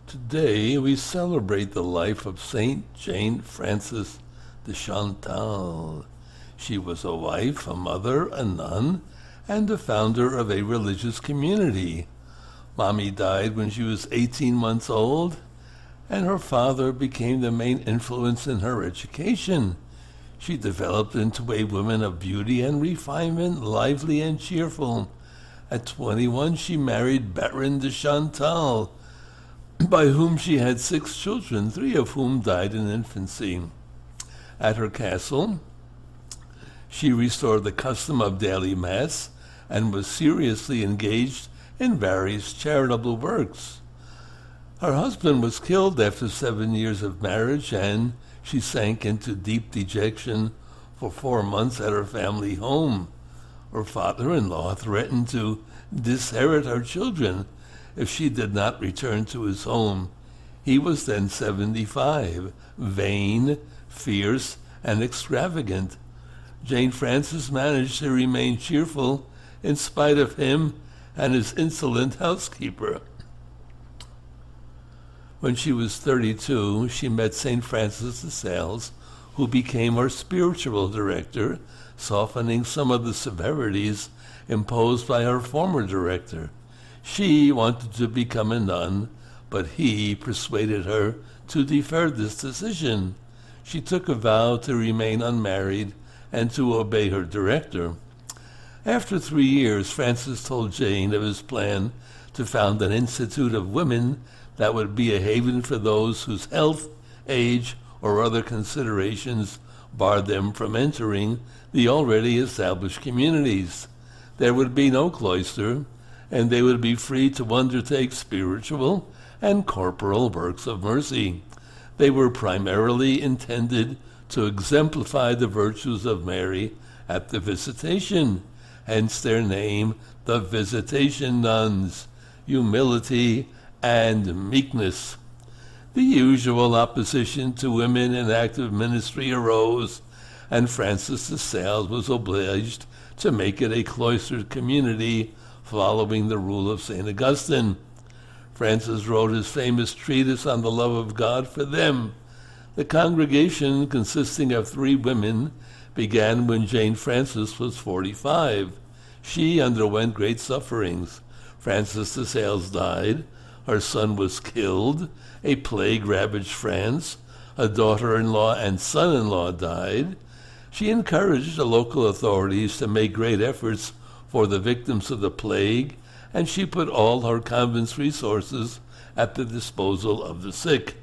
Today we celebrate the life of Saint Jane Frances de Chantal. She was a wife, a mother, a nun, and the founder of a religious community. Mommy died when she was 18 months old, and her father became the main influence in her education. She developed into a woman of beauty and refinement, lively and cheerful. At 21, she married Baron de Chantal, by whom she had 6 children, 3 of whom died in infancy. At her castle, she restored the custom of daily mass and was seriously engaged in various charitable works. Her husband was killed after 7 years of marriage, and she sank into deep dejection for 4 months at her family home. Her father-in-law threatened to disinherit her children if she did not return to his home. He was then 75, vain, fierce, and extravagant. Jane Frances managed to remain cheerful in spite of him and his insolent housekeeper. When she was 32, she met St. Francis de Sales, who became her spiritual director, softening some of the severities imposed by her former director. She wanted to become a nun, but he persuaded her to defer this decision. She took a vow to remain unmarried and to obey her director. After 3 years, Francis told Jane of his plan to found an institute of women that would be a haven for those whose health, age, or other considerations barred them from entering the already established communities. There would be no cloister, and they would be free to undertake spiritual and corporal works of mercy. They were primarily intended to exemplify the virtues of Mary at the Visitation, hence their name, the Visitation Nuns, humility and meekness. The usual opposition to women in active ministry arose, and Francis de Sales was obliged to make it a cloistered community following the rule of St. Augustine. Francis wrote his famous treatise on the love of God for them. The congregation, consisting of 3 women, began when Jane Frances was 45. She underwent great sufferings. Frances de Sales died. Her son was killed. A plague ravaged France. A daughter-in-law and son-in-law died. She encouraged the local authorities to make great efforts for the victims of the plague, and she put all her convent's resources at the disposal of the sick.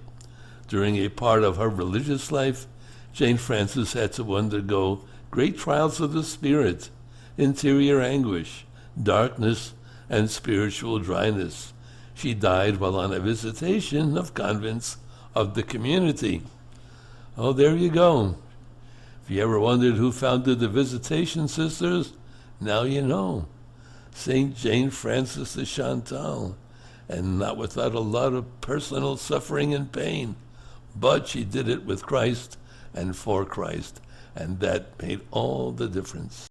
During a part of her religious life, Jane Frances had to undergo great trials of the spirit, interior anguish, darkness, and spiritual dryness. She died while on a visitation of convents of the community. Oh, there you go. If you ever wondered who founded the Visitation Sisters, now you know. St. Jane Frances de Chantal, and not without a lot of personal suffering and pain. But she did it with Christ and for Christ, and that made all the difference.